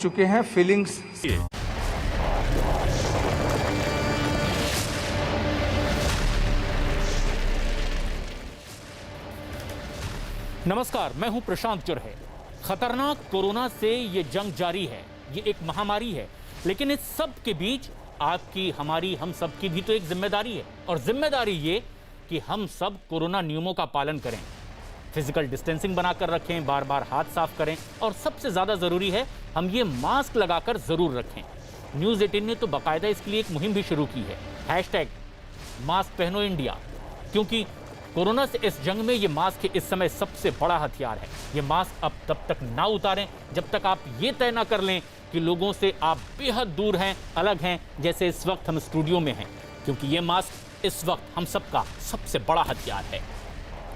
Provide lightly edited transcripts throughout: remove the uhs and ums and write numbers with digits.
चुके हैं फीलिंग्स। नमस्कार, मैं हूं प्रशांत चुरहे। खतरनाक कोरोना से ये जंग जारी है। ये एक महामारी है, लेकिन इस सब के बीच आपकी, हमारी, हम सब की भी तो एक जिम्मेदारी है। और जिम्मेदारी ये कि हम सब कोरोना नियमों का पालन करें, फिजिकल डिस्टेंसिंग बनाकर रखें, बार बार हाथ साफ करें, और सबसे ज्यादा जरूरी है हम ये मास्क लगाकर जरूर रखें। न्यूज़ 18 ने तो बाकायदा इसके लिए एक मुहिम भी शुरू की है, हैशटैग मास्क पहनो इंडिया, क्योंकि कोरोना से इस जंग में ये मास्क इस समय सबसे बड़ा हथियार है। ये मास्क अब तब तक ना उतारें जब तक आप ये तय ना कर लें कि लोगों से आप बेहद दूर हैं, अलग हैं, जैसे इस वक्त हम स्टूडियो में हैं, क्योंकि ये मास्क इस वक्त हम सबका सबसे बड़ा हथियार है।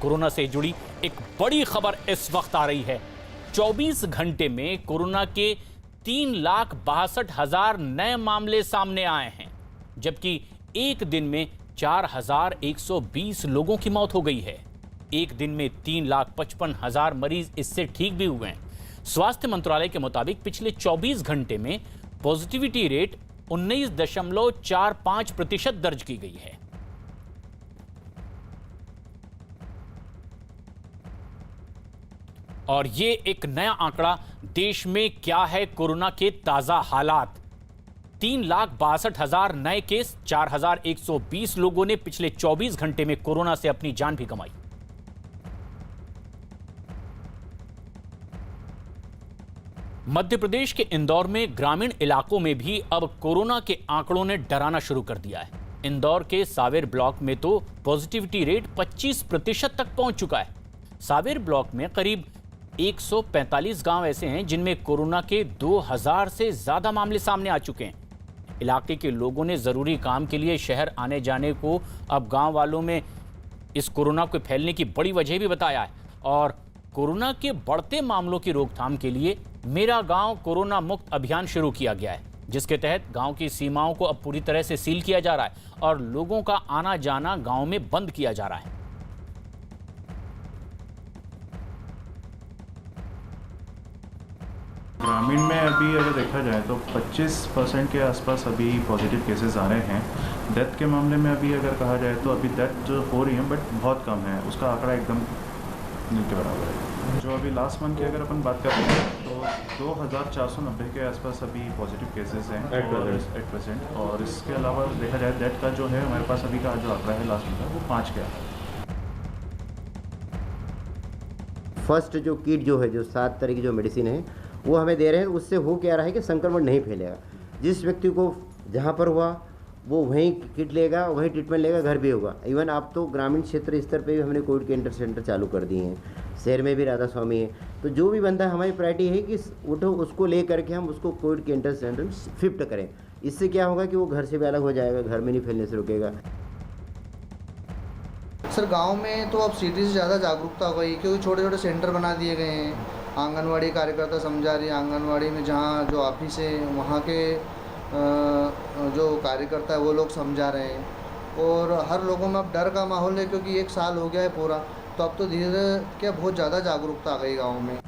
कोरोना से जुड़ी एक बड़ी खबर इस वक्त आ रही है। 24 घंटे में कोरोना के 3,62,000 नए मामले सामने आए हैं, जबकि एक दिन में 4,120 लोगों की मौत हो गई है। एक दिन में 3,55,000 मरीज इससे ठीक भी हुए हैं। स्वास्थ्य मंत्रालय के मुताबिक पिछले 24 घंटे में पॉजिटिविटी रेट 19.45% दर्ज की गई है। और ये एक नया आंकड़ा, देश में क्या है कोरोना के ताजा हालात। 3,62,000 नए केस, 4,120 लोगों ने पिछले 24 घंटे में कोरोना से अपनी जान भी गंवाई। मध्य प्रदेश के इंदौर में ग्रामीण इलाकों में भी अब कोरोना के आंकड़ों ने डराना शुरू कर दिया है। इंदौर के सावेर ब्लॉक में तो पॉजिटिविटी रेट 25% तक पहुंच चुका है। सावेर ब्लॉक में करीब 145 गांव ऐसे हैं जिनमें कोरोना के 2,000 से ज्यादा मामले सामने आ चुके हैं। इलाके के लोगों ने जरूरी काम के लिए शहर आने जाने को अब गांव वालों में इस कोरोना को फैलने की बड़ी वजह भी बताया है। और कोरोना के बढ़ते मामलों की रोकथाम के लिए मेरा गांव कोरोना मुक्त अभियान शुरू किया गया है, जिसके तहत गांव की सीमाओं को अब पूरी तरह से सील किया जा रहा है और लोगों का आना जाना गांव में बंद किया जा रहा है। ग्रामीण में अभी अगर देखा जाए तो 25% के आसपास अभी पॉजिटिव केसेस आ रहे हैं। डेथ के मामले में अभी अगर कहा जाए तो अभी डेथ हो रही है, बट बहुत कम है, उसका आंकड़ा एकदम नहीं के बराबर है। जो अभी लास्ट मंथ की अगर अपन बात करें तो 2,490 के आसपास अभी पॉजिटिव केसेस हैं एट परसेंट। और इसके अलावा देखा जाए डेथ का जो है हमारे पास अभी का जो आंकड़ा है लास्ट मंथ का, वो 5 के आंकड़ा। फर्स्ट जो किट जो है, जो 7 तरह की जो मेडिसिन है वो हमें दे रहे हैं। उससे हो क्या रहा है कि संक्रमण नहीं फैलेगा। जिस व्यक्ति को जहाँ पर हुआ वो वहीं किट लेगा, वहीं ट्रीटमेंट लेगा, घर भी होगा। इवन आप तो ग्रामीण क्षेत्र स्तर पे भी हमने कोविड केयर सेंटर चालू कर दिए हैं। शहर में भी राधा स्वामी है। तो जो भी बंदा, हमारी प्रायोरिटी है कि उठो उसको ले करके हम उसको कोविड केयर सेंटर में शिफ्ट करें। इससे क्या होगा कि वो घर से भी अलग हो जाएगा, घर में नहीं फैलने से रुकेगा। सर गांव में तो अब सिटी से ज़्यादा जागरूकता हो गई, क्योंकि छोटे छोटे सेंटर बना दिए गए हैं। आंगनवाड़ी कार्यकर्ता समझा रही है, आंगनवाड़ी में जहाँ जो ऑफिस है वहाँ के जो कार्यकर्ता है वो लोग समझा रहे हैं। और हर लोगों में अब डर का माहौल है, क्योंकि 1 साल हो गया है पूरा। तो अब तो धीरे धीरे क्या बहुत ज़्यादा जागरूकता आ गई गाँव में।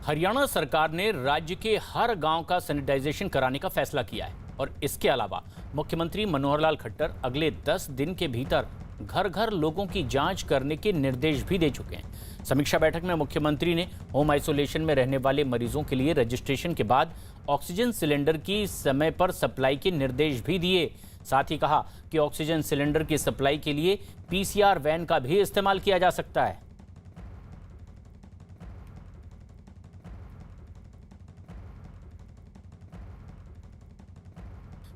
हरियाणा सरकार ने राज्य के हर गांव का सैनिटाइजेशन कराने का फैसला किया है। और इसके अलावा मुख्यमंत्री मनोहर लाल खट्टर अगले 10 दिन के भीतर घर घर लोगों की जांच करने के निर्देश भी दे चुके हैं। समीक्षा बैठक में मुख्यमंत्री ने होम आइसोलेशन में रहने वाले मरीजों के लिए रजिस्ट्रेशन के बाद ऑक्सीजन सिलेंडर की समय पर सप्लाई के निर्देश भी दिए। साथ ही कहा कि ऑक्सीजन सिलेंडर की सप्लाई के लिए पीसीआर वैन का भी इस्तेमाल किया जा सकता है।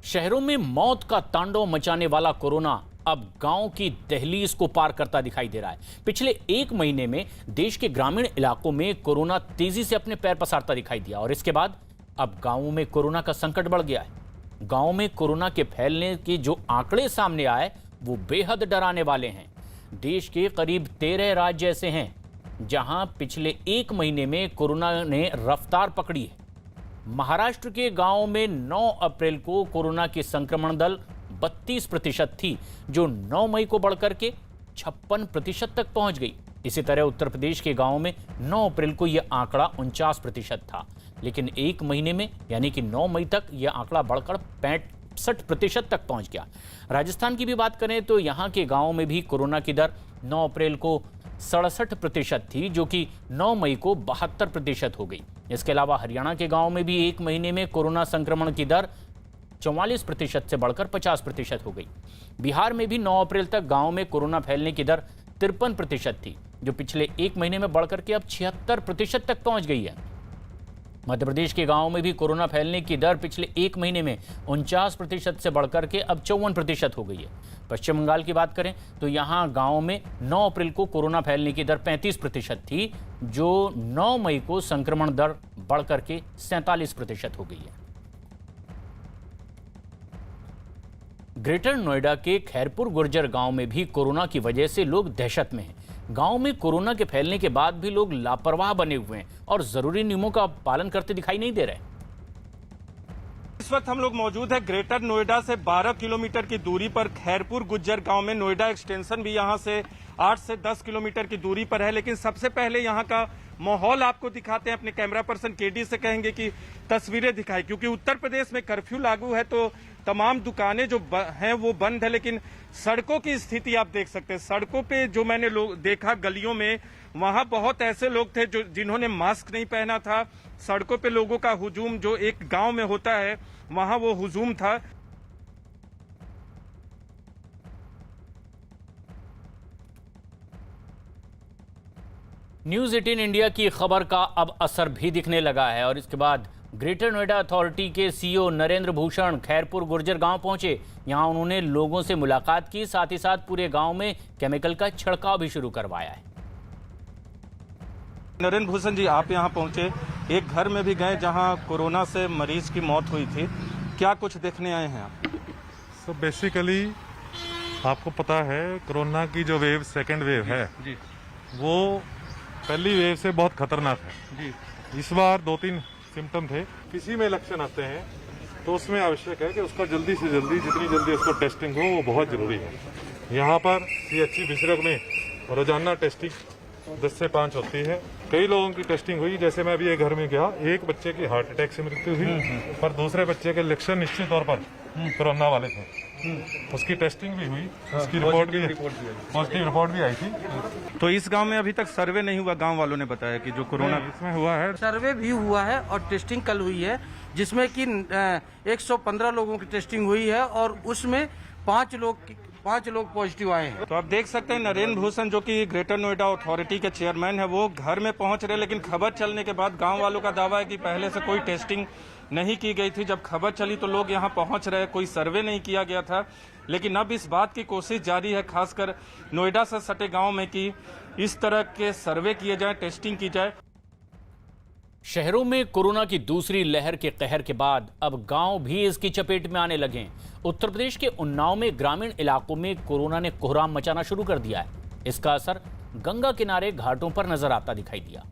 शहरों में मौत का तांडव मचाने वाला कोरोना अब गांव की दहलीज को पार करता दिखाई दे रहा है। पिछले 1 महीने में देश के ग्रामीण इलाकों में कोरोना तेजी से अपने पैर पसारता दिखाई दिया और इसके बाद अब गांवों में कोरोना का संकट बढ़ गया है। गांव में कोरोना के फैलने के जो आंकड़े सामने आए वो बेहद डराने वाले हैं। देश के करीब 13 राज्य ऐसे हैं जहां पिछले 1 महीने में कोरोना ने रफ्तार पकड़ी है। महाराष्ट्र के गांव में 9 अप्रैल को कोरोना की संक्रमण दर 32% थी, जो 9 मई को बढ़कर के 56% तक पहुंच गई। इसी तरह उत्तर प्रदेश के गांवों में 9 अप्रैल को यह आंकड़ा 49% था, लेकिन एक महीने में यानी कि 9 मई तक यह आंकड़ा बढ़कर 65% तक पहुंच गया। राजस्थान की भी बात करें तो यहां के गांवों में भी कोरोना की दर 9 अप्रैल को 67% थी, जो कि 9 मई को 72% हो गई। इसके अलावा हरियाणा के गांवों में भी एक महीने में कोरोना संक्रमण की दर 44% से बढ़कर 50% हो गई। बिहार में भी 9 अप्रैल तक गांवों में कोरोना फैलने की दर 53% थी, जो पिछले एक महीने में बढ़कर के अब 76% तक पहुंच गई है। मध्य प्रदेश के गांवों में भी कोरोना फैलने की दर पिछले एक महीने में 49% से बढ़कर के अब 54% हो गई है। पश्चिम बंगाल की बात करें तो यहां गांवों में 9 अप्रैल को कोरोना फैलने की दर 35% थी, जो 9 मई को संक्रमण दर बढ़कर के 47% हो गई है। ग्रेटर नोएडा के खैरपुर गुर्जर गांव में भी कोरोना की वजह से लोग दहशत में हैं। गांव में कोरोना के फैलने के बाद भी लोग लापरवाह बने हुए हैं और जरूरी नियमों का पालन करते दिखाई नहीं दे रहे। इस वक्त हम लोग मौजूद है ग्रेटर नोएडा से 12 किलोमीटर की दूरी पर खैरपुर गुज्जर गांव में। नोएडा एक्सटेंशन भी यहां से 8 से 10 किलोमीटर की दूरी पर है, लेकिन सबसे पहले यहां का माहौल आपको दिखाते हैं। अपने कैमरा पर्सन केडी से कहेंगे कि तस्वीरें दिखाएं, क्योंकि उत्तर प्रदेश में कर्फ्यू लागू है तो तमाम दुकानें जो हैं वो बंद है, लेकिन सड़कों की स्थिति आप देख सकते हैं। सड़कों पे जो मैंने देखा गलियों में, वहां बहुत ऐसे लोग थे जो जिन्होंने मास्क नहीं पहना था। सड़कों पे लोगों का हुजूम जो एक गांव में होता है वहां वो हुजूम था। न्यूज 18 इंडिया की खबर का अब असर भी दिखने लगा है और इसके बाद ग्रेटर नोएडा अथॉरिटी के सीईओ नरेंद्र भूषण खैरपुर गुर्जर गांव पहुंचे। यहां उन्होंने लोगों से मुलाकात की, साथ ही साथ पूरे गांव में केमिकल का छिड़काव भी शुरू करवाया है। नरेंद्र भूषण जी, आप यहां पहुंचे, एक घर में भी गए जहां कोरोना से मरीज की मौत हुई थी, क्या कुछ देखने आए हैं आप? सो बेसिकली आपको पता है कोरोना की जो वेव सेकेंड वेव है जी, वो पहली वेव से बहुत खतरनाक है जी। इस बार 2-3 सिम्टम थे। किसी में लक्षण आते हैं तो उसमें आवश्यक है कि उसका जल्दी से जल्दी, जितनी जल्दी उसको टेस्टिंग हो वो बहुत जरूरी है। यहाँ पर CHC बिशरक में रोजाना टेस्टिंग 10 से 5 होती है। कई लोगों की टेस्टिंग हुई, जैसे मैं अभी एक घर में गया, एक बच्चे की हार्ट अटैक से मृत्यु हुई, पर दूसरे बच्चे के लक्षण निश्चित तौर पर कोरोना वाले थे। उसकी टेस्टिंग भी हुई, उसकी पॉजिटिव रिपोर्ट भी आई थी। तो इस गांव में अभी तक सर्वे नहीं हुआ, गांव वालों ने बताया कि जो कोरोना इसमें हुआ है। सर्वे भी हुआ है और टेस्टिंग कल हुई है, जिसमें कि 115 लोगों की टेस्टिंग हुई है और उसमें 5 लोग पॉजिटिव आए हैं। तो आप देख सकते हैं नरेंद्र भूषण जो कि ग्रेटर नोएडा अथॉरिटी के चेयरमैन है, वो घर में पहुंच रहे, लेकिन खबर चलने के बाद गांव वालों का दावा है कि पहले से कोई टेस्टिंग नहीं की गई थी। जब खबर चली तो लोग यहां पहुंच रहे, कोई सर्वे नहीं किया गया था, लेकिन अब इस बात की कोशिश जारी है, खासकर नोएडा से सटे गांव में, कि इस तरह के सर्वे किए जाए, टेस्टिंग की जाए। शहरों में कोरोना की दूसरी लहर के कहर के बाद अब गांव भी इसकी चपेट में आने लगे हैं। उत्तर प्रदेश के उन्नाव में ग्रामीण इलाकों में कोरोना ने कोहराम मचाना शुरू कर दिया है। इसका असर गंगा किनारे घाटों पर नजर आता दिखाई दिया।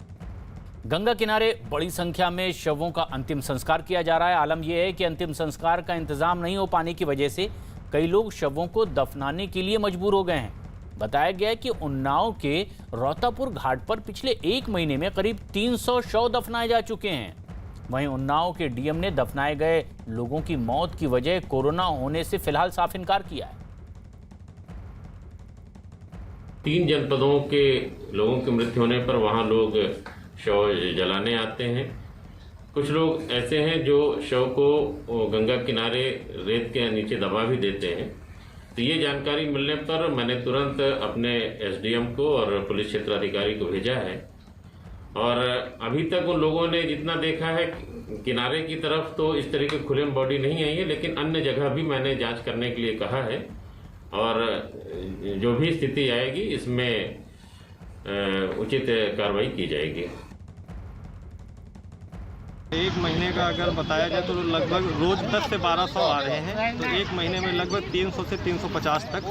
गंगा किनारे बड़ी संख्या में शवों का अंतिम संस्कार किया जा रहा है। आलम यह है कि अंतिम संस्कार का इंतजाम नहीं हो पाने की वजह से कई लोग शवों को दफनाने के लिए मजबूर हो गए हैं। बताया गया है कि उन्नाव के रोहतापुर घाट पर पिछले एक महीने में करीब 300 शव दफनाए जा चुके हैं। वहीं उन्नाव के डीएम ने दफनाए गए लोगों की मौत की वजह कोरोना होने से फिलहाल साफ इनकार किया है। 3 जनपदों के लोगों की मृत्यु होने पर वहां लोग शव जलाने आते हैं। कुछ लोग ऐसे हैं जो शव को गंगा किनारे रेत के नीचे दबा भी देते हैं। तो ये जानकारी मिलने पर मैंने तुरंत अपने एसडीएम को और पुलिस क्षेत्र अधिकारी को भेजा है और अभी तक उन लोगों ने जितना देखा है किनारे की तरफ तो इस तरह की खुले में बॉडी नहीं आई है, लेकिन अन्य जगह भी मैंने जांच करने के लिए कहा है और जो भी स्थिति आएगी इसमें उचित कार्रवाई की जाएगी। एक महीने का अगर बताया जाए तो लगभग रोज 10 से 1200 आ रहे हैं, तो एक महीने में लगभग 300 से 350 तक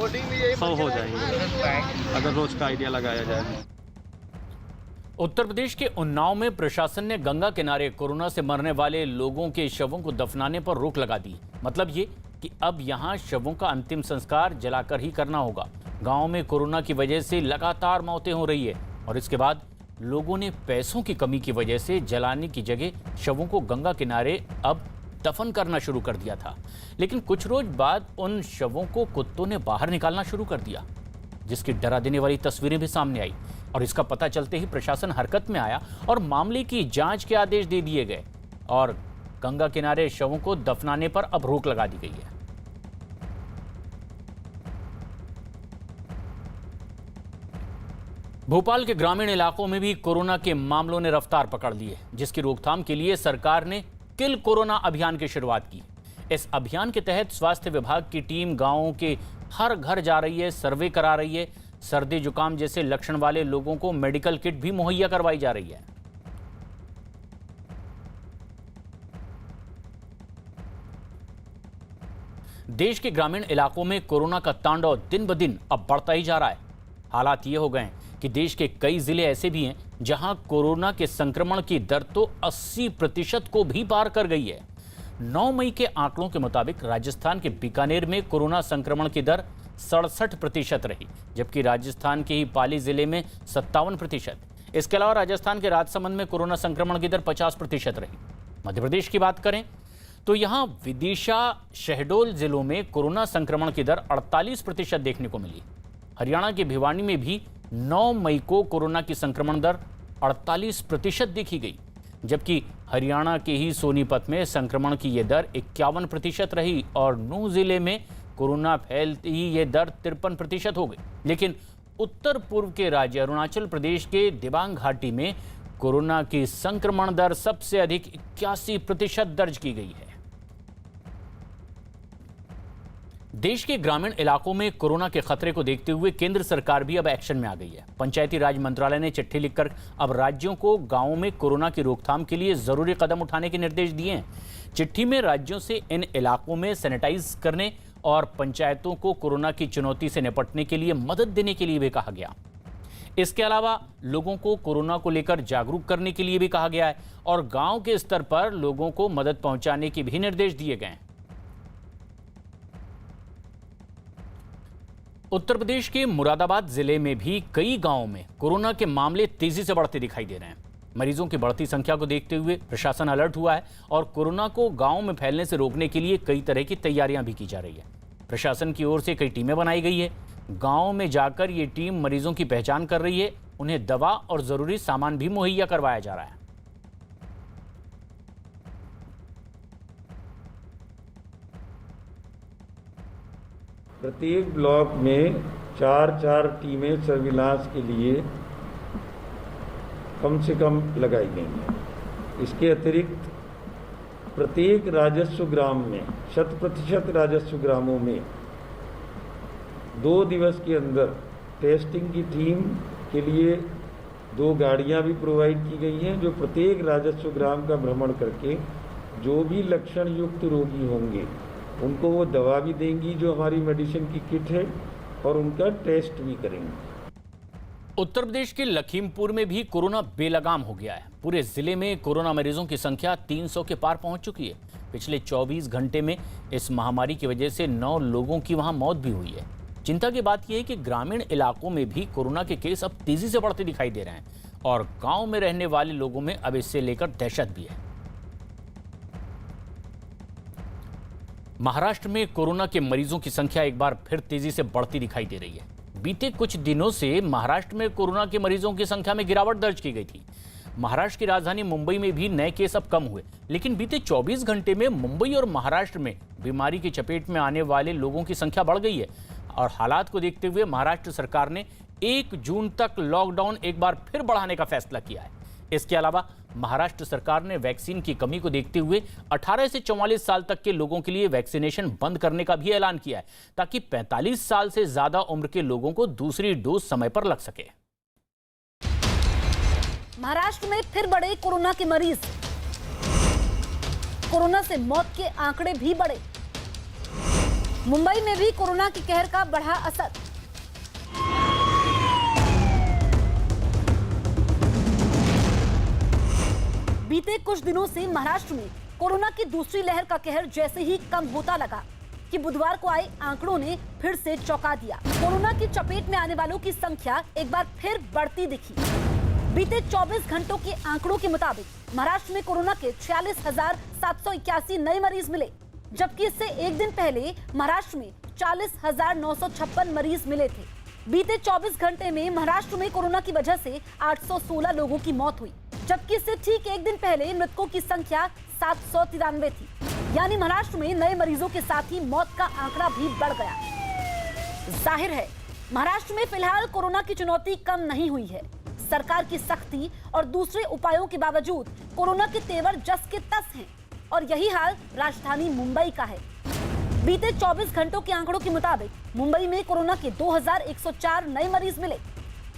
100 हो जाएंगे अगर रोज का आइडिया लगाया जाए। उत्तर प्रदेश के उन्नाव में प्रशासन ने गंगा किनारे कोरोना से मरने वाले लोगों के शवों को दफनाने पर रोक लगा दी। मतलब ये कि अब यहां शवों का अंतिम संस्कार जलाकर ही करना होगा। गांव में कोरोना की वजह से लगातार मौतें हो रही है। और इसके बाद लोगों ने पैसों की कमी की वजह से जलाने की जगह शवों को गंगा किनारे अब दफन करना शुरू कर दिया था। लेकिन कुछ रोज बाद उन शवों को कुत्तों ने बाहर निकालना शुरू कर दिया, जिसकी डरा देने वाली तस्वीरें भी सामने आई। और इसका पता चलते ही प्रशासन हरकत में आया और मामले की जांच के आदेश दे दिए गए और गंगा किनारे शवों को दफनाने पर अब रोक लगा दी गई है। भोपाल के ग्रामीण इलाकों में भी कोरोना के मामलों ने रफ्तार पकड़ ली है, जिसकी रोकथाम के लिए सरकार ने किल कोरोना अभियान की शुरुआत की। इस अभियान के तहत स्वास्थ्य विभाग की टीम गांवों के हर घर जा रही है, सर्वे करा रही है। सर्दी जुकाम जैसे लक्षण वाले लोगों को मेडिकल किट भी मुहैया करवाई जा रही है। देश के ग्रामीण इलाकों में कोरोना का तांडव दिन ब दिन अब बढ़ता ही जा रहा है। हालात ये हो गए हैं कि देश के कई जिले ऐसे भी हैं जहां कोरोना के संक्रमण की दर तो 80% को भी पार कर गई है। 9 मई के आंकड़ों के मुताबिक राजस्थान के बीकानेर में कोरोना संक्रमण की दर 67% रही, जबकि राजस्थान के ही पाली जिले में 57%। इसके अलावा राजस्थान के राजसमंद में कोरोना संक्रमण की दर 50% रही। मध्य प्रदेश की बात करें तो यहां विदिशा, शहडोल जिलों में कोरोना संक्रमण की दर 48% देखने को मिली। हरियाणा के भिवानी में भी 9 मई को कोरोना की संक्रमण दर 48% देखी गई, जबकि हरियाणा के ही सोनीपत में संक्रमण की यह दर 51% रही और नूंह जिले में कोरोना फैलते ही यह दर 53% हो गई। लेकिन उत्तर पूर्व के राज्य अरुणाचल प्रदेश के दिबांग घाटी में कोरोना की संक्रमण दर सबसे अधिक 81% दर्ज की गई है। देश के ग्रामीण इलाकों में कोरोना के खतरे को देखते हुए केंद्र सरकार भी अब एक्शन में आ गई है। पंचायती राज मंत्रालय ने चिट्ठी लिखकर अब राज्यों को गांवों में कोरोना की रोकथाम के लिए जरूरी कदम उठाने के निर्देश दिए हैं। चिट्ठी में राज्यों से इन इलाकों में सैनिटाइज करने और पंचायतों को कोरोना की चुनौती से निपटने के लिए मदद देने के लिए भी कहा गया। इसके अलावा लोगों को कोरोना को लेकर जागरूक करने के लिए भी कहा गया है और गांव के स्तर पर लोगों को मदद पहुंचाने के भी निर्देश दिए गए हैं। उत्तर प्रदेश के मुरादाबाद जिले में भी कई गांवों में कोरोना के मामले तेजी से बढ़ते दिखाई दे रहे हैं। मरीजों की बढ़ती संख्या को देखते हुए प्रशासन अलर्ट हुआ है और कोरोना को गांव में फैलने से रोकने के लिए कई तरह की तैयारियां भी की जा रही है। प्रशासन की ओर से कई टीमें बनाई गई है। गांव में जाकर ये टीम मरीजों की पहचान कर रही है, उन्हें दवा और जरूरी सामान भी मुहैया करवाया जा रहा है। प्रत्येक ब्लॉक में 4 टीमें सर्विलांस के लिए कम से कम लगाई गई हैं। इसके अतिरिक्त प्रत्येक राजस्व ग्राम में 100% राजस्व ग्रामों में 2 दिवस के अंदर टेस्टिंग की टीम के लिए 2 गाड़ियां भी प्रोवाइड की गई हैं, जो प्रत्येक राजस्व ग्राम का भ्रमण करके जो भी लक्षण युक्त रोगी होंगे उनको वो दवा भी देंगी जो हमारी मेडिसिन की किट है और उनका टेस्ट भी करेंगे। उत्तर प्रदेश के लखीमपुर में भी कोरोना बेलगाम हो गया है। पूरे जिले में कोरोना मरीजों की संख्या 300 के पार पहुंच चुकी है। पिछले 24 घंटे में इस महामारी की वजह से 9 लोगों की वहां मौत भी हुई है। चिंता की बात यह है कि ग्रामीण इलाकों में भी कोरोना के केस अब तेजी से बढ़ते दिखाई दे रहे हैं और गांव में रहने वाले लोगों में अब इससे लेकर दहशत भी है। महाराष्ट्र में कोरोना के मरीजों की संख्या एक बार फिर तेजी से बढ़ती दिखाई दे रही है। बीते कुछ दिनों से महाराष्ट्र में कोरोना के मरीजों की संख्या में गिरावट दर्ज की गई थी। महाराष्ट्र की राजधानी मुंबई में भी नए केस अब कम हुए, लेकिन बीते 24 घंटे में मुंबई और महाराष्ट्र में बीमारी की चपेट में आने वाले लोगों की संख्या बढ़ गई है और हालात को देखते हुए महाराष्ट्र सरकार ने 1 जून तक लॉकडाउन एक बार फिर बढ़ाने का फैसला किया है। इसके अलावा महाराष्ट्र सरकार ने वैक्सीन की कमी को देखते हुए 18 से 44 साल तक के लोगों के लिए वैक्सीनेशन बंद करने का भी ऐलान किया है, ताकि 45 साल से ज्यादा उम्र के लोगों को दूसरी डोज समय पर लग सके। महाराष्ट्र में फिर बढ़े कोरोना के मरीज, कोरोना से मौत के आंकड़े भी बढ़े। मुंबई में भी कोरोना की कहर का बढ़ा असर। बीते कुछ दिनों से महाराष्ट्र में कोरोना की दूसरी लहर का कहर जैसे ही कम होता लगा, कि बुधवार को आए आंकड़ों ने फिर से चौंका दिया। कोरोना की चपेट में आने वालों की संख्या एक बार फिर बढ़ती दिखी। बीते 24 घंटों के आंकड़ों के मुताबिक महाराष्ट्र में कोरोना के 46,781 नए मरीज मिले, जबकि इससे एक दिन पहले महाराष्ट्र में 40,956 मरीज मिले थे। बीते 24 घंटे में महाराष्ट्र में कोरोना की वजह से 816 लोगों की मौत हुई, जबकि इससे ठीक एक दिन पहले मृतकों की संख्या 793 थी। यानी महाराष्ट्र में नए मरीजों के साथ ही मौत का आंकड़ा भी बढ़ गया। जाहिर है महाराष्ट्र में फिलहाल कोरोना की चुनौती कम नहीं हुई है। सरकार की सख्ती और दूसरे उपायों के बावजूद कोरोना के तेवर जस के तस हैं और यही हाल राजधानी मुंबई का है। बीते 24 घंटों के आंकड़ों के मुताबिक मुंबई में कोरोना के 2104 नए मरीज मिले,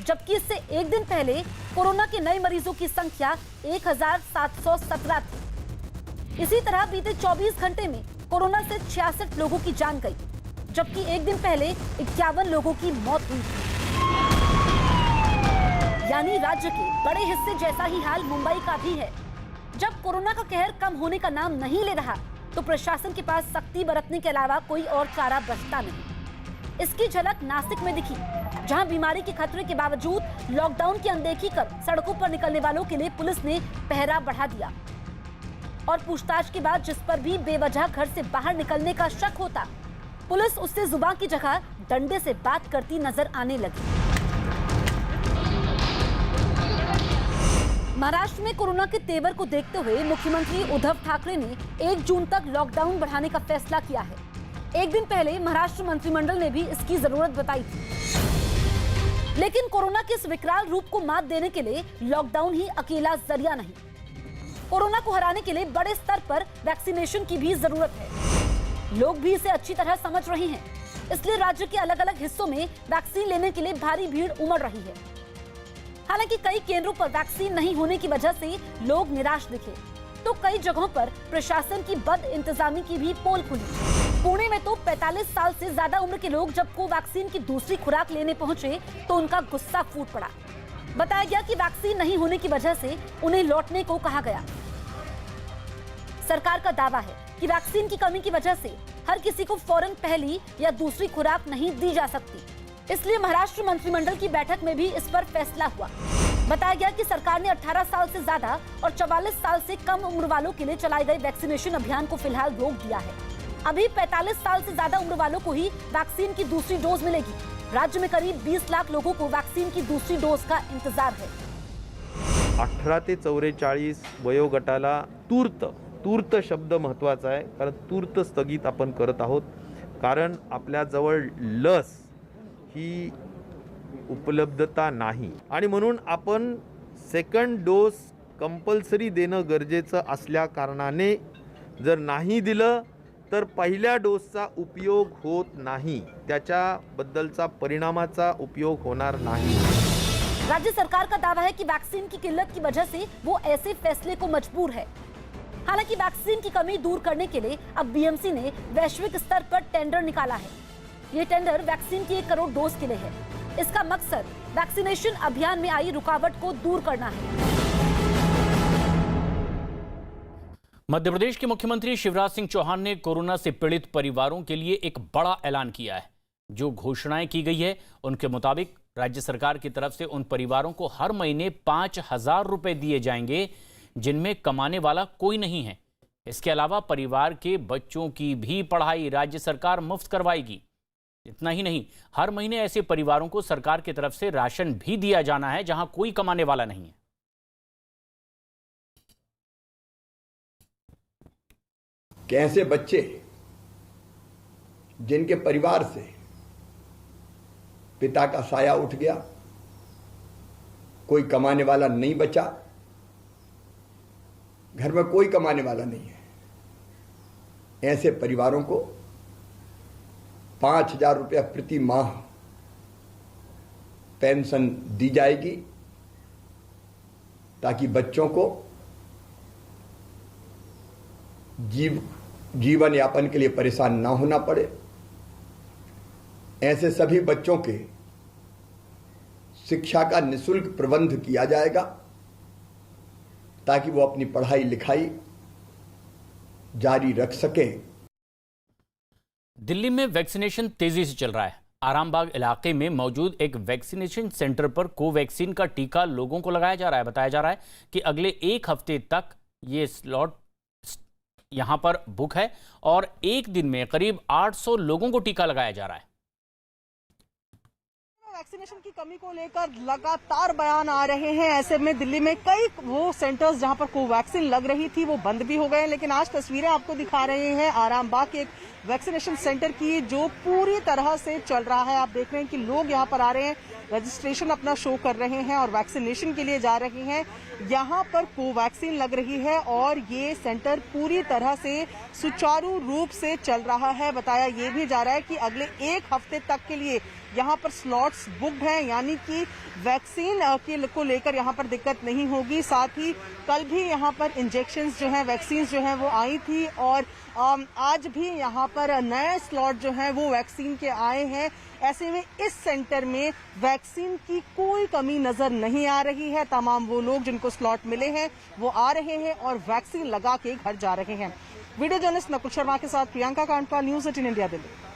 जबकि इससे एक दिन पहले कोरोना के नए मरीजों की संख्या 1717 थी। इसी तरह बीते 24 घंटे में कोरोना से 66 लोगों की जान गई, जबकि एक दिन पहले 51 लोगों की मौत हुई थी। यानी राज्य के बड़े हिस्से जैसा ही हाल मुंबई का भी है। जब कोरोना का कहर कम होने का नाम नहीं ले रहा तो प्रशासन के पास सख्ती बरतने के अलावा कोई और चारा बचता नहीं। इसकी झलक नासिक में दिखी, जहां बीमारी के खतरे के बावजूद लॉकडाउन की अनदेखी कर सड़कों पर निकलने वालों के लिए पुलिस ने पहरा बढ़ा दिया और पूछताछ के बाद जिस पर भी बेवजह घर से बाहर निकलने का शक होता, पुलिस उससे जुबान की जगह डंडे से बात करती नजर आने लगी। महाराष्ट्र में कोरोना के तेवर को देखते हुए मुख्यमंत्री उद्धव ठाकरे ने 1 जून तक लॉकडाउन बढ़ाने का फैसला किया है। एक दिन पहले महाराष्ट्र मंत्रिमंडल ने भी इसकी जरूरत बताई थी। लेकिन कोरोना के इस विकराल रूप को मात देने के लिए लॉकडाउन ही अकेला जरिया नहीं। कोरोना को हराने के लिए बड़े स्तर पर वैक्सीनेशन की भी जरूरत है। लोग भी इसे अच्छी तरह समझ रहे हैं, इसलिए राज्य के अलग अलग हिस्सों में वैक्सीन लेने के लिए भारी भीड़ उमड़ रही है। हालांकि कई केंद्रों पर वैक्सीन नहीं होने की वजह से लोग निराश दिखे, तो कई जगहों पर प्रशासन की बद इंतजामी की भी पोल खुली। पुणे में तो 45 साल से ज्यादा उम्र के लोग जब कोवैक्सीन की दूसरी खुराक लेने पहुंचे तो उनका गुस्सा फूट पड़ा। बताया गया कि वैक्सीन नहीं होने की वजह से उन्हें लौटने को कहा गया। सरकार का दावा है कि वैक्सीन की कमी की वजह से हर किसी को फौरन पहली या दूसरी खुराक नहीं दी जा सकती, इसलिए महाराष्ट्र मंत्रिमंडल की बैठक में भी इस पर फैसला हुआ। बताया गया कि सरकार ने 18 साल से ज्यादा और 44 साल से कम उम्र वालों के लिए चलाए गए वैक्सीनेशन अभियान को फिलहाल रोक दिया है। अभी 45 साल से ज्यादा उम्र वालों को ही वैक्सीन की दूसरी डोज मिलेगी। राज्य में करीब 20 लाख लोगों को वैक्सीन की दूसरी डोज का इंतजार है। 18 ते 44 वयोगटाला तूर्त शब्द महत्वाचा आहे, कारण तूर्त स्थगित आपण करत आहोत, कारण आपल्या जवळ लस ही उपलब्धता नाही आणि म्हणून आपण सेकंड डोस कंपल्सरी देणं गरजेचं असल्या कारणाने जर नाही दिलं तर पहिल्या डोसचा उपयोग होत नाही, त्याच्याबद्दलचा परिणामाचा उपयोग होणार नाही। राज्य सरकार का दावा है कि वैक्सीन की किल्लत की वजह से वो ऐसे फैसले को मजबूर है। हालांकि वैक्सीन की कमी दूर करने के लिए अब बीएमसी ने वैश्विक स्तर पर टेंडर निकाला है। ये टेंडर वैक्सीन की 1 करोड़ डोज के लिए है। इसका मकसद वैक्सीनेशन अभियान में आई रुकावट को दूर करना है। मध्य प्रदेश के मुख्यमंत्री शिवराज सिंह चौहान ने कोरोना से पीड़ित परिवारों के लिए एक बड़ा ऐलान किया है। जो घोषणाएं की गई है उनके मुताबिक राज्य सरकार की तरफ से उन परिवारों को हर महीने 5,000 रुपए दिए जाएंगे जिनमें कमाने वाला कोई नहीं है। इसके अलावा परिवार के बच्चों की भी पढ़ाई राज्य सरकार मुफ्त करवाएगी। इतना ही नहीं, हर महीने ऐसे परिवारों को सरकार की तरफ से राशन भी दिया जाना है जहां कोई कमाने वाला नहीं है। कि ऐसे बच्चे जिनके परिवार से पिता का साया उठ गया, कोई कमाने वाला नहीं बचा, घर में कोई कमाने वाला नहीं है, ऐसे परिवारों को 5,000 रुपया प्रति माह पेंशन दी जाएगी, ताकि बच्चों को जीवन यापन के लिए परेशान ना होना पड़े। ऐसे सभी बच्चों के शिक्षा का निःशुल्क प्रबंध किया जाएगा, ताकि वो अपनी पढ़ाई लिखाई जारी रख सकें। दिल्ली में वैक्सीनेशन तेजी से चल रहा है। आरामबाग इलाके में मौजूद एक वैक्सीनेशन सेंटर पर कोवैक्सीन का टीका लोगों को लगाया जा रहा है। बताया जा रहा है कि अगले एक हफ्ते तक ये स्लॉट यहां पर बुक है और एक दिन में करीब 800 लोगों को टीका लगाया जा रहा है। वैक्सीनेशन की कमी को लेकर लगातार बयान आ रहे हैं। ऐसे में दिल्ली में कई वो सेंटर्स जहां पर कोवैक्सीन लग रही थी वो बंद भी हो गए, लेकिन आज तस्वीरें आपको दिखा रहे हैं आरामबाग के एक वैक्सीनेशन सेंटर की जो पूरी तरह से चल रहा है। आप देख रहे हैं कि लोग यहां पर आ रहे हैं, रजिस्ट्रेशन अपना शो कर रहे हैं और वैक्सीनेशन के लिए जा रहे हैं। यहाँ पर कोवैक्सीन लग रही है और ये सेंटर पूरी तरह से सुचारू रूप से चल रहा है। बताया ये भी जा रहा है कि अगले एक हफ्ते तक के लिए यहाँ पर स्लॉट्स बुक्ड हैं, यानी कि वैक्सीन को लेकर यहाँ पर दिक्कत नहीं होगी। साथ ही कल भी यहाँ पर इंजेक्शंस जो हैं, वैक्सीन जो हैं वो आई थी और आज भी यहाँ पर नए स्लॉट जो हैं वो वैक्सीन के आए हैं। ऐसे में इस सेंटर में वैक्सीन की कोई कमी नजर नहीं आ रही है। तमाम वो लोग जिनको स्लॉट मिले हैं वो आ रहे हैं और वैक्सीन लगा के घर जा रहे हैं। वीडियो जर्नलिस्ट नकुल शर्मा के साथ प्रियंका कांडपाल, न्यूज़ 18 इंडिया, दिल्ली।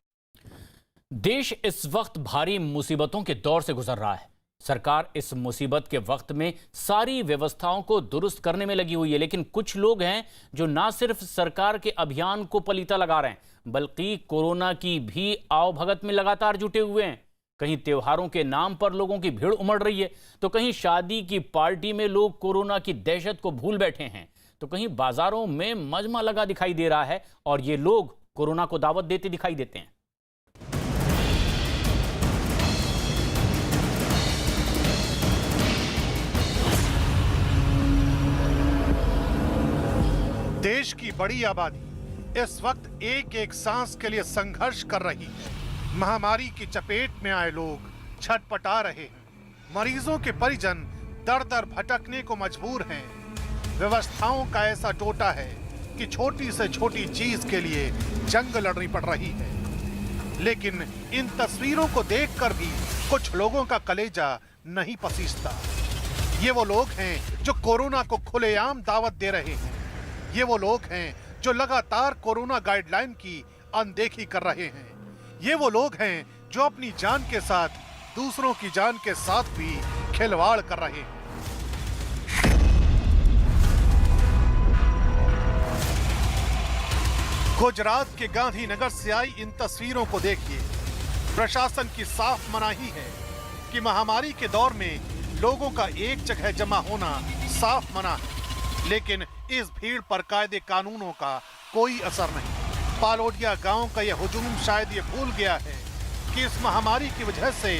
देश इस वक्त भारी मुसीबतों के दौर से गुजर रहा है। सरकार इस मुसीबत के वक्त में सारी व्यवस्थाओं को दुरुस्त करने में लगी हुई है, लेकिन कुछ लोग हैं जो ना सिर्फ सरकार के अभियान को पलीता लगा रहे हैं बल्कि कोरोना की भी आवभगत में लगातार जुटे हुए हैं। कहीं त्योहारों के नाम पर लोगों की भीड़ उमड़ रही है, तो कहीं शादी की पार्टी में लोग कोरोना की दहशत को भूल बैठे हैं, तो कहीं बाजारों में मजमा लगा दिखाई दे रहा है और ये लोग कोरोना को दावत देते दिखाई देते हैं। देश की बड़ी आबादी इस वक्त एक एक सांस के लिए संघर्ष कर रही है। महामारी की चपेट में आए लोग छटपटा रहे हैं। मरीजों के परिजन दर दर भटकने को मजबूर हैं। व्यवस्थाओं का ऐसा टोटा है कि छोटी से छोटी चीज के लिए जंग लड़नी पड़ रही है। लेकिन इन तस्वीरों को देखकर भी कुछ लोगों का कलेजा नहीं पसीजता। ये वो लोग हैं जो कोरोना को खुलेआम दावत दे रहे हैं। ये वो लोग हैं जो लगातार कोरोना गाइडलाइन की अनदेखी कर रहे हैं। ये वो लोग हैं जो अपनी जान के साथ दूसरों की जान के साथ भी खिलवाड़ कर रहे हैं। गुजरात के गांधीनगर से आई इन तस्वीरों को देखिए। प्रशासन की साफ मनाही है कि महामारी के दौर में लोगों का एक जगह जमा होना साफ मना है, लेकिन इस भीड़ पर कायदे कानूनों का कोई असर नहीं। पालोडिया गांव का यह हुजूम शायद ये भूल गया है कि इस महामारी की वजह से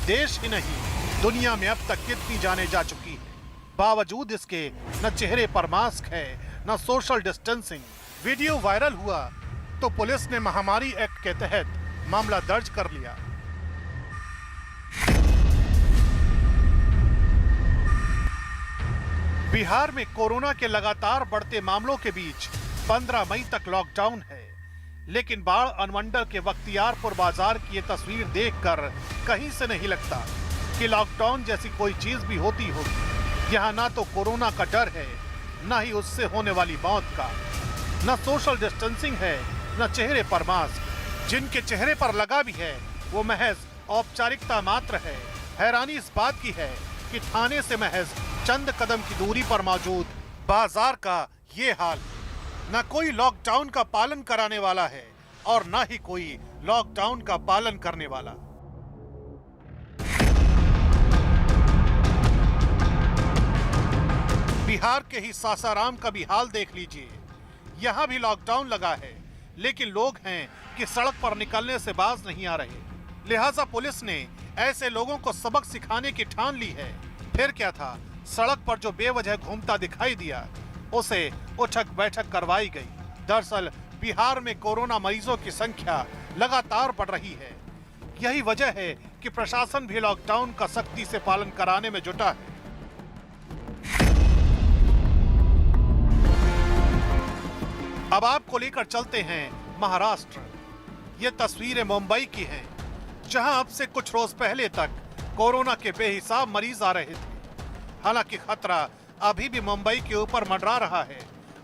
देश ही नहीं दुनिया में अब तक कितनी जानें जा चुकी है। बावजूद इसके न चेहरे पर मास्क है न सोशल डिस्टेंसिंग। वीडियो वायरल हुआ तो पुलिस ने महामारी एक्ट के तहत मामला दर्ज कर लिया। बिहार में कोरोना के लगातार बढ़ते मामलों के बीच 15 मई तक लॉकडाउन है, लेकिन बाढ़ अनुमंडल के बख्तियारपुर बाजार की ये तस्वीर देखकर कहीं से नहीं लगता कि लॉकडाउन जैसी कोई चीज भी होती होगी। यहाँ ना तो कोरोना का डर है, ना ही उससे होने वाली मौत का, न सोशल डिस्टेंसिंग है, न चेहरे पर मास्क। जिनके चेहरे पर लगा भी है वो महज औपचारिकता मात्र है। हैरानी इस बात की है कि थाने से महज चंद कदम की दूरी पर मौजूद बाजार का ये हाल। न कोई लॉकडाउन का पालन कराने वाला है और न ही कोई लॉकडाउन का पालन करने वाला। बिहार के ही सासाराम का भी हाल देख लीजिए। यहाँ भी लॉकडाउन लगा है, लेकिन लोग हैं कि सड़क पर निकलने से बाज नहीं आ रहे। लिहाजा पुलिस ने ऐसे लोगों को सबक सिखाने की ठान ली है। फिर क्या था, सड़क पर जो बेवजह घूमता दिखाई दिया उसे उठक बैठक करवाई गई। दरअसल बिहार में कोरोना मरीजों की संख्या लगातार बढ़ रही है। यही वजह है कि प्रशासन भी लॉकडाउन का सख्ती से पालन कराने में जुटा है। अब आपको लेकर चलते हैं महाराष्ट्र। ये तस्वीरें मुंबई की हैं, जहां अब से कुछ रोज पहले तक कोरोना के बेहिसाब मरीज आ रहे थे। हालांकि खतरा अभी भी मुंबई के ऊपर मंडरा रहा है।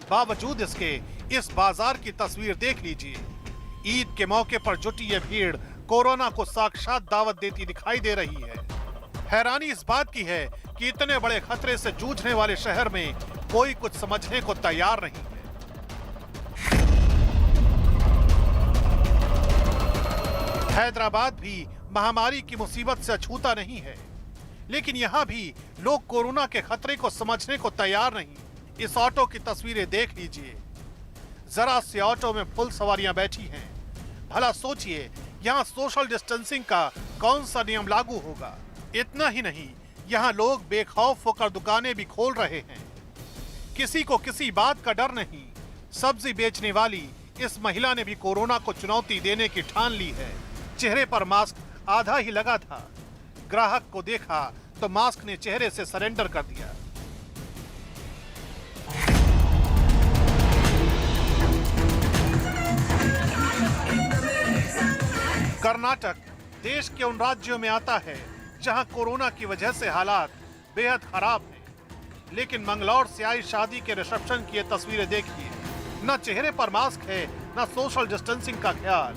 बावजूद इसके इस बाजार की तस्वीर देख लीजिए। ईद के मौके पर जुटी ये भीड़ कोरोना को साक्षात दावत देती दिखाई दे रही है। हैरानी इस बात की है कि इतने बड़े खतरे से जूझने वाले शहर में कोई कुछ समझने को तैयार नहीं है। हैदराबाद भी महामारी की मुसीबत से अछूता नहीं है, लेकिन यहाँ भी लोग कोरोना के खतरे को समझने को तैयार नहीं। इस ऑटो की तस्वीरें देख लीजिए। जरा से ऑटो में फुल सवारियां बैठी हैं। भला सोचिए यहाँ सोशल डिस्टेंसिंग का कौन सा नियम लागू होगा। इतना ही नहीं, यहाँ लोग बेखौफ होकर दुकानें भी खोल रहे हैं। किसी को किसी बात का डर नहीं। सब्जी बेचने वाली इस महिला ने भी कोरोना को चुनौती देने की ठान ली है। चेहरे पर मास्क आधा ही लगा था। ग्राहक को देखा तो मास्क ने चेहरे से सरेंडर कर दिया। कर्नाटक देश के उन राज्यों में आता है जहां कोरोना की वजह से हालात बेहद खराब हैं। लेकिन मंगलौर से आई शादी के रिसेप्शन की ये तस्वीरें देखिए। न चेहरे पर मास्क है, न सोशल डिस्टेंसिंग का ख्याल।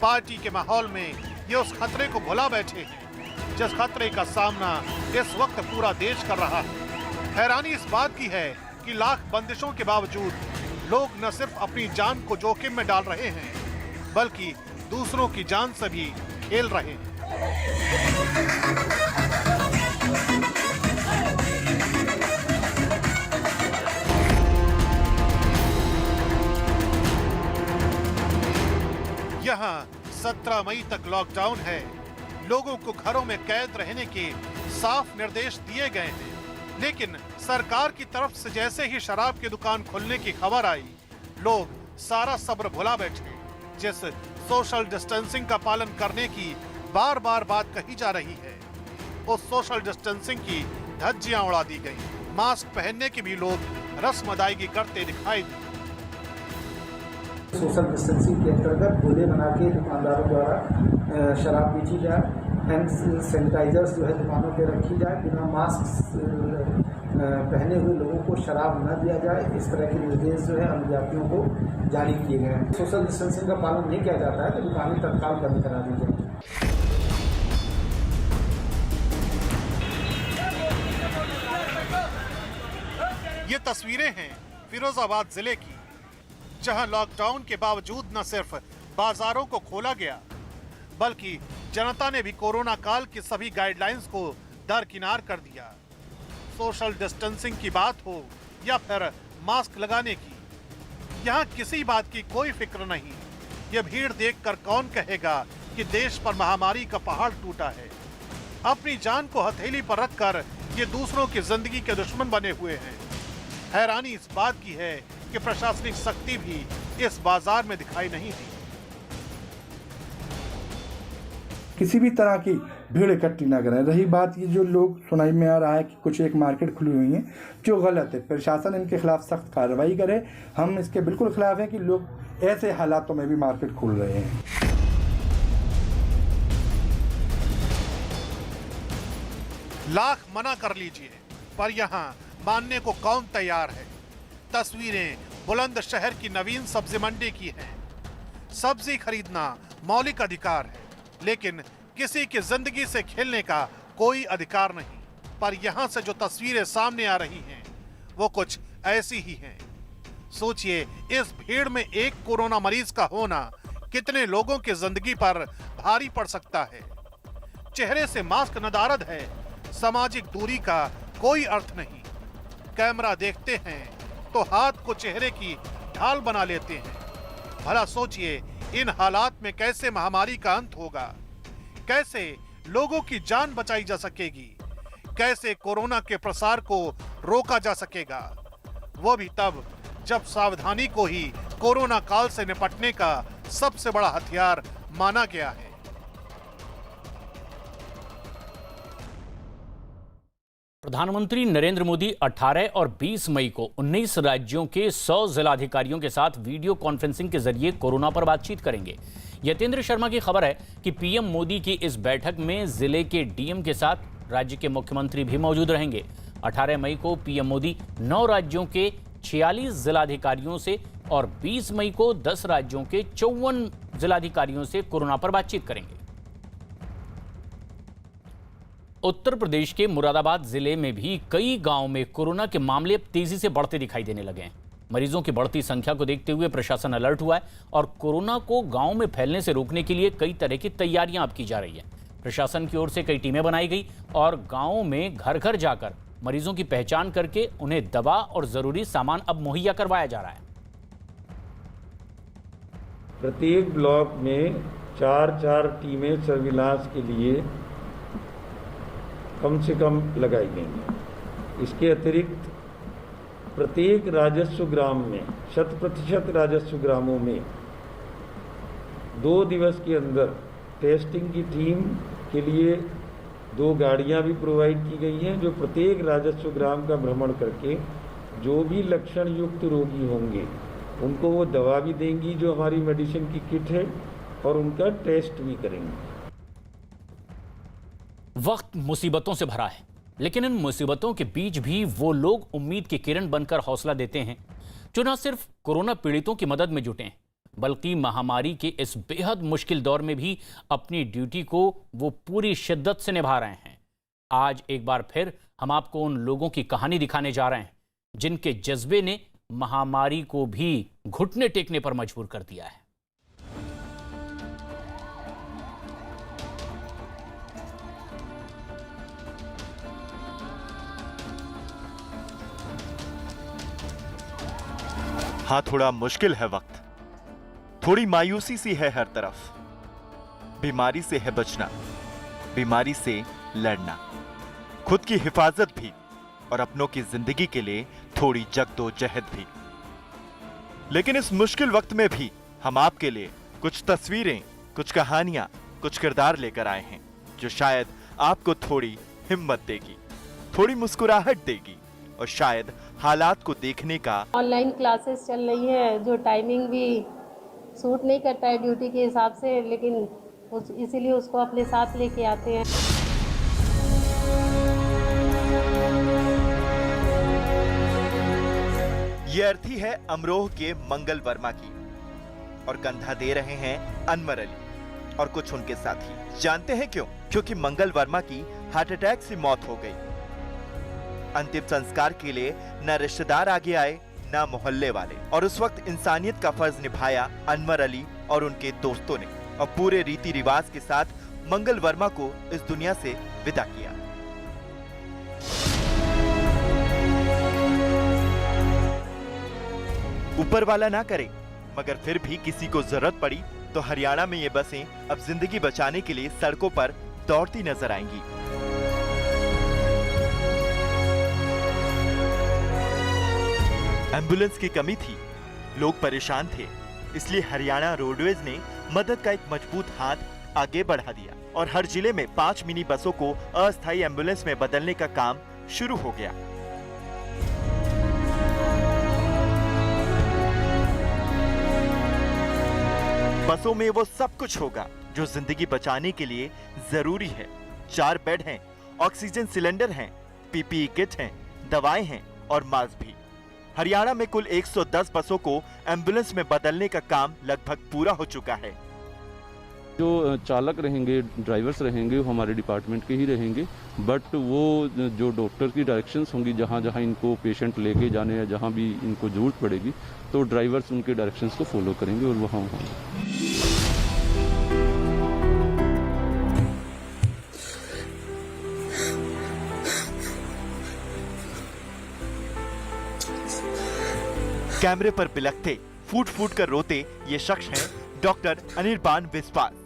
पार्टी के माहौल में ये उस खतरे को भुला बैठे हैं जिस खतरे का सामना इस वक्त पूरा देश कर रहा है। हैरानी इस बात की है कि लाख बंदिशों के बावजूद लोग न सिर्फ अपनी जान को जोखिम में डाल रहे हैं, बल्कि दूसरों की जान से भी खेल रहे हैं। यहाँ 17 मई तक लॉकडाउन है। लोगों को घरों में कैद रहने के साफ निर्देश दिए गए हैं, लेकिन सरकार की तरफ से जैसे ही शराब की दुकान खुलने की खबर आई, लोग सारा सब्र भुला बैठे। जिस सोशल डिस्टेंसिंग का पालन करने की बार बार बात कही जा रही है, उस सोशल डिस्टेंसिंग की धज्जियां उड़ा दी गई। मास्क पहनने की भी लोग रस्म अदायगी करते दिखाई दी। सोशल डिस्टेंसिंग के अंतर्गत गोले बना के दुकानदारों द्वारा शराब बेची जाए। हैंड सैनिटाइजर्स जो है दुकानों पे रखी जाए। बिना मास्क पहने हुए लोगों को शराब न दिया जाए। इस तरह के निर्देश जो है अनुज्ञातियों को जारी किए गए हैं। सोशल डिस्टेंसिंग का पालन नहीं किया जाता है तो दुकानें तत्काल बंद करा दी जाए। ये तस्वीरें हैं फिरोजाबाद जिले की, जहां लॉकडाउन के बावजूद न सिर्फ बाजारों को खोला गया, बल्कि जनता ने भी कोरोना काल की सभी गाइडलाइंस को दरकिनार कर दिया। सोशल डिस्टेंसिंग की बात हो या फिर मास्क लगाने की, यहाँ किसी बात की कोई फिक्र नहीं। ये भीड़ देखकर कौन कहेगा कि देश पर महामारी का पहाड़ टूटा है। अपनी जान को हथेली पर रखकर ये दूसरों की जिंदगी के दुश्मन बने हुए हैं। हैरानी इस बात की है कि प्रशासनिक सख्ती भी इस बाजार में दिखाई नहीं दी। किसी भी तरह की भीड़ इकट्ठी ना करें। रही बात ये जो लोग सुनाई में आ रहा है कि कुछ एक मार्केट खुली हुई है, जो गलत है। प्रशासन इनके खिलाफ सख्त कार्रवाई करे। हम इसके बिल्कुल खिलाफ हैं कि लोग ऐसे हालातों में भी मार्केट खोल रहे हैं। लाख मना कर लीजिए, पर यहाँ मानने को कौन तैयार है। तस्वीरें बुलंदशहर की नवीन सब्जी मंडी की हैं। सब्जी खरीदना मौलिक अधिकार है, लेकिन किसी की जिंदगी से खेलने का कोई अधिकार नहीं। पर यहाँ से जो तस्वीरें सामने आ रही हैं, वो कुछ ऐसी ही हैं। सोचिए, इस भीड़ में एक कोरोना मरीज का होना कितने लोगों की जिंदगी पर भारी पड़ सकता है। चेहरे से मास्क नदारद है, सामाजिक दूरी का कोई अर्थ नहीं। कैमरा देखते हैं तो हाथ को चेहरे की ढाल बना लेते हैं। भला सोचिए, इन हालात में कैसे महामारी का अंत होगा, कैसे लोगों की जान बचाई जा सकेगी, कैसे कोरोना के प्रसार को रोका जा सकेगा, वो भी तब जब सावधानी को ही कोरोना काल से निपटने का सबसे बड़ा हथियार माना गया है। प्रधानमंत्री नरेंद्र मोदी 18 और 20 मई को 19 राज्यों के 100 जिलाधिकारियों के साथ वीडियो कॉन्फ्रेंसिंग के जरिए कोरोना पर बातचीत करेंगे। यतेंद्र शर्मा की खबर है कि पीएम मोदी की इस बैठक में जिले के डीएम के साथ राज्य के मुख्यमंत्री भी मौजूद रहेंगे। 18 मई को पीएम मोदी 9 राज्यों के 46 जिलाधिकारियों से और 20 मई को 10 राज्यों के 54 जिलाधिकारियों से कोरोना पर बातचीत करेंगे। उत्तर प्रदेश के मुरादाबाद जिले में भी कई गांवों में कोरोना के मामले अब तेजी से बढ़ते दिखाई देने लगे हैं। मरीजों की बढ़ती संख्या को देखते हुए प्रशासन अलर्ट हुआ है और कोरोना को गांव में फैलने से रोकने के लिए कई तरह की तैयारियां अब की जा रही है। प्रशासन की ओर से कई टीमें बनाई गई और गांवों में घर घर जाकर मरीजों की पहचान करके उन्हें दवा और जरूरी सामान अब मुहैया करवाया जा रहा है। प्रत्येक ब्लॉक में 4-4 टीमें सर्विलांस के लिए कम से कम लगाई गई हैं। इसके अतिरिक्त प्रत्येक राजस्व ग्राम में 100% राजस्व ग्रामों में 2 दिवस के अंदर टेस्टिंग की टीम के लिए 2 गाड़ियां भी प्रोवाइड की गई हैं, जो प्रत्येक राजस्व ग्राम का भ्रमण करके जो भी लक्षण युक्त रोगी होंगे उनको वो दवा भी देंगी जो हमारी मेडिसिन की किट है, और उनका टेस्ट भी करेंगे। वक्त मुसीबतों से भरा है, लेकिन इन मुसीबतों के बीच भी वो लोग उम्मीद की किरण बनकर हौसला देते हैं जो न सिर्फ कोरोना पीड़ितों की मदद में जुटे हैं, बल्कि महामारी के इस बेहद मुश्किल दौर में भी अपनी ड्यूटी को वो पूरी शिद्दत से निभा रहे हैं। आज एक बार फिर हम आपको उन लोगों की कहानी दिखाने जा रहे हैं जिनके जज्बे ने महामारी को भी घुटने टेकने पर मजबूर कर दिया है। हाँ, थोड़ा मुश्किल है वक्त, थोड़ी मायूसी सी है हर तरफ। बीमारी से है बचना, बीमारी से लड़ना, खुद की हिफाजत भी और अपनों की जिंदगी के लिए थोड़ी जद्दोजहद भी। लेकिन इस मुश्किल वक्त में भी हम आपके लिए कुछ तस्वीरें, कुछ कहानियां, कुछ किरदार लेकर आए हैं जो शायद आपको थोड़ी हिम्मत देगी, थोड़ी मुस्कुराहट देगी और शायद हालात को देखने का। ऑनलाइन क्लासेस चल रही है जो टाइमिंग भी सूट नहीं करता है ड्यूटी के हिसाब से, लेकिन इसीलिए उसको अपने साथ लेके आते हैं। ये अर्थी है अमरोह के मंगल वर्मा की और कंधा दे रहे हैं अनवर अली और कुछ उनके साथी। जानते हैं क्यों? क्योंकि मंगल वर्मा की हार्ट अटैक से मौत हो गई। अंतिम संस्कार के लिए न रिश्तेदार आगे आए न मोहल्ले वाले, और उस वक्त इंसानियत का फर्ज निभाया अनवर अली और उनके दोस्तों ने और पूरे रीति रिवाज के साथ मंगल वर्मा को इस दुनिया से विदा किया। ऊपर वाला ना करे, मगर फिर भी किसी को जरूरत पड़ी तो हरियाणा में ये बसें अब जिंदगी बचाने के लिए सड़कों पर दौड़ती नजर आएंगी। एम्बुलेंस की कमी थी, लोग परेशान थे, इसलिए हरियाणा रोडवेज ने मदद का एक मजबूत हाथ आगे बढ़ा दिया और हर जिले में 5 मिनी बसों को अस्थायी एम्बुलेंस में बदलने का काम शुरू हो गया। बसों में वो सब कुछ होगा जो जिंदगी बचाने के लिए जरूरी है। 4 बेड हैं, ऑक्सीजन सिलेंडर हैं, पीपीई किट हैं, दवाएं हैं और मास्क भी। हरियाणा में कुल 110 बसों को एम्बुलेंस में बदलने का काम लगभग पूरा हो चुका है। जो चालक रहेंगे, ड्राइवर्स रहेंगे, वो हमारे डिपार्टमेंट के ही रहेंगे, बट वो जो डॉक्टर की डायरेक्शंस होंगी, जहाँ जहाँ इनको पेशेंट लेके जाने या जहाँ भी इनको जरूरत पड़ेगी, तो ड्राइवर्स उनके डायरेक्शंस को फॉलो करेंगे और वहाँ होंगे। कैमरे पर बिलखते, फूट फूट कर रोते ये शख्स हैं डॉक्टर अनिर्बान बिस्वास।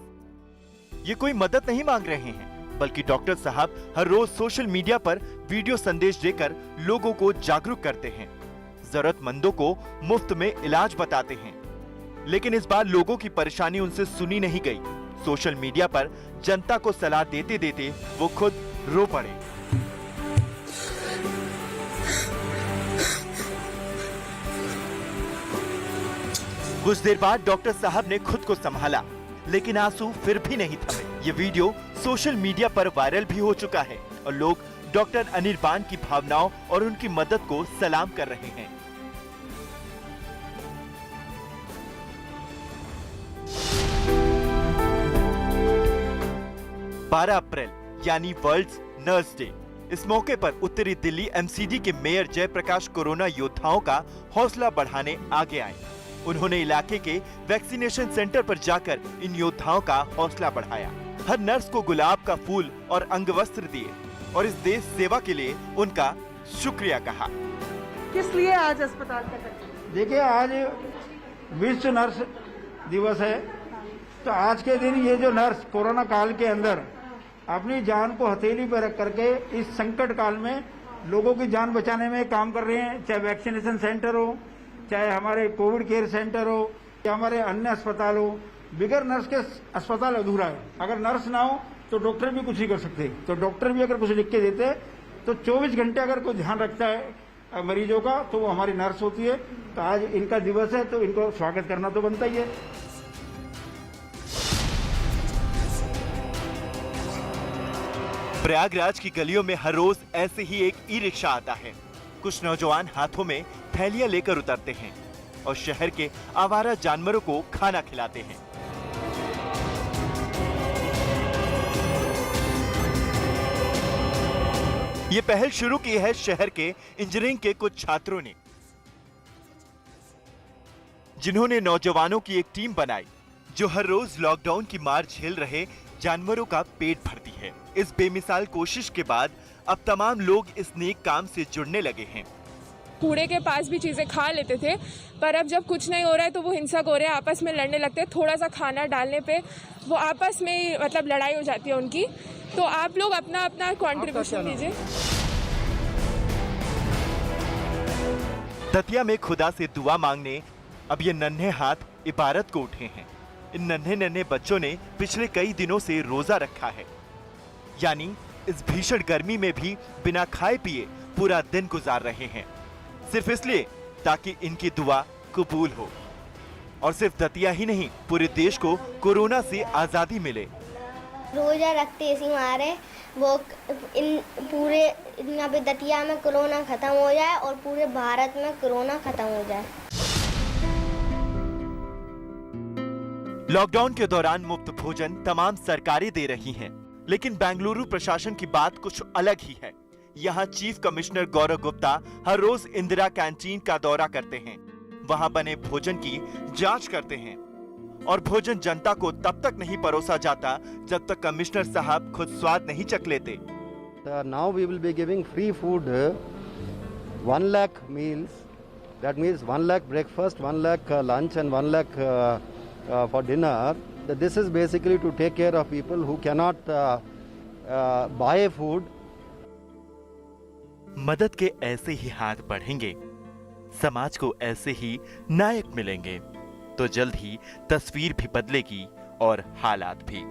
ये कोई मदद नहीं मांग रहे हैं, बल्कि डॉक्टर साहब हर रोज सोशल मीडिया पर वीडियो संदेश देकर लोगों को जागरूक करते हैं, जरूरतमंदों को मुफ्त में इलाज बताते हैं। लेकिन इस बार लोगों की परेशानी उनसे सुनी नहीं गई। सोशल मीडिया पर जनता को सलाह देते देते वो खुद रो पड़े। कुछ देर बाद डॉक्टर साहब ने खुद को संभाला, लेकिन आंसू फिर भी नहीं थमे। ये वीडियो सोशल मीडिया पर वायरल भी हो चुका है और लोग डॉक्टर अनिर्बान की भावनाओं और उनकी मदद को सलाम कर रहे हैं। 12 अप्रैल यानी वर्ल्ड नर्स डे। इस मौके पर उत्तरी दिल्ली एमसीडी के मेयर जयप्रकाश कोरोना योद्धाओं का हौसला बढ़ाने आगे आए। उन्होंने इलाके के वैक्सीनेशन सेंटर पर जाकर इन योद्धाओं का हौसला बढ़ाया। हर नर्स को गुलाब का फूल और अंगवस्त्र दिए और इस देश सेवा के लिए उनका शुक्रिया कहा। किस लिए आज अस्पताल का करते? देखिए, आज विश्व नर्स दिवस है, तो आज के दिन ये जो नर्स कोरोना काल के अंदर अपनी जान को हथेली पर रख करके इस संकट काल में लोगों की जान बचाने में काम कर रहे हैं, चाहे वैक्सीनेशन सेंटर हो, चाहे हमारे कोविड केयर सेंटर हो या हमारे अन्य अस्पताल हो। बिगर नर्स के अस्पताल अधूरा है। अगर नर्स ना हो तो डॉक्टर भी कुछ नहीं कर सकते। तो डॉक्टर भी अगर कुछ लिख के देते तो 24 घंटे अगर कोई ध्यान रखता है मरीजों का तो वो हमारी नर्स होती है। तो आज इनका दिवस है तो इनको स्वागत करना तो बनता ही है। प्रयागराज की गलियों में हर रोज ऐसे ही एक ई रिक्शा आता है। कुछ नौजवान हाथों में थैलियां लेकर उतरते हैं और शहर के आवारा जानवरों को खाना खिलाते हैं। ये पहल शुरू की है शहर के इंजीनियरिंग के कुछ छात्रों ने, जिन्होंने नौजवानों की एक टीम बनाई जो हर रोज लॉकडाउन की मार झेल रहे जानवरों का पेट भरती है। इस बेमिसाल कोशिश के बाद अब तमाम लोग इस नेक काम से जुड़ने लगे हैं। कूड़े के पास भी चीजें खा लेते थे, पर अब जब कुछ नहीं हो रहा है तो वो हिंसक हो रहे हैं, आपस में लड़ने लगते हैं। थोड़ा सा खाना डालने पे वो आपस में मतलब लड़ाई हो जाती है उनकी। तो आप लोग अपना अपना कंट्रीब्यूशन दीजिए। दतिया में खुदा से दुआ मांगने अब ये नन्हे हाथ इबारत को उठे हैं। इन नन्हे नन्हे बच्चों ने पिछले कई दिनों से रोजा रखा है, यानी इस भीषण गर्मी में भी बिना खाए पिए पूरा दिन गुजार रहे हैं, सिर्फ इसलिए ताकि इनकी दुआ कबूल हो। और सिर्फ दतिया ही नहीं, पूरे देश को कोरोना से आजादी मिले। रोजा रखते इसी मारे वो इन पूरे यहाँ पे दतिया में कोरोना खत्म हो जाए और पूरे भारत में कोरोना खत्म हो जाए। लॉकडाउन के दौरान मुफ्त भोजन तमाम सरकारें दे रही हैं, लेकिन बेंगलुरु प्रशासन की बात कुछ अलग ही है। यहाँ चीफ कमिश्नर गौरव गुप्ता हर रोज इंदिरा कैंटीन का दौरा करते हैं, वहाँ बने भोजन की जांच करते हैं और भोजन जनता को तब तक नहीं परोसा जाता जब तक कमिश्नर साहब खुद स्वाद नहीं चख लेते। Now we will be giving free food, 1 lakh meals. That means 1 lakh breakfast, 1 lakh lunch, and 1 lakh for dinner. This is basically to take care of people who cannot buy food. मदद के ऐसे ही हाथ बढ़ेंगे, समाज को ऐसे ही नायक मिलेंगे, तो जल्द ही तस्वीर भी बदलेगी और हालात भी।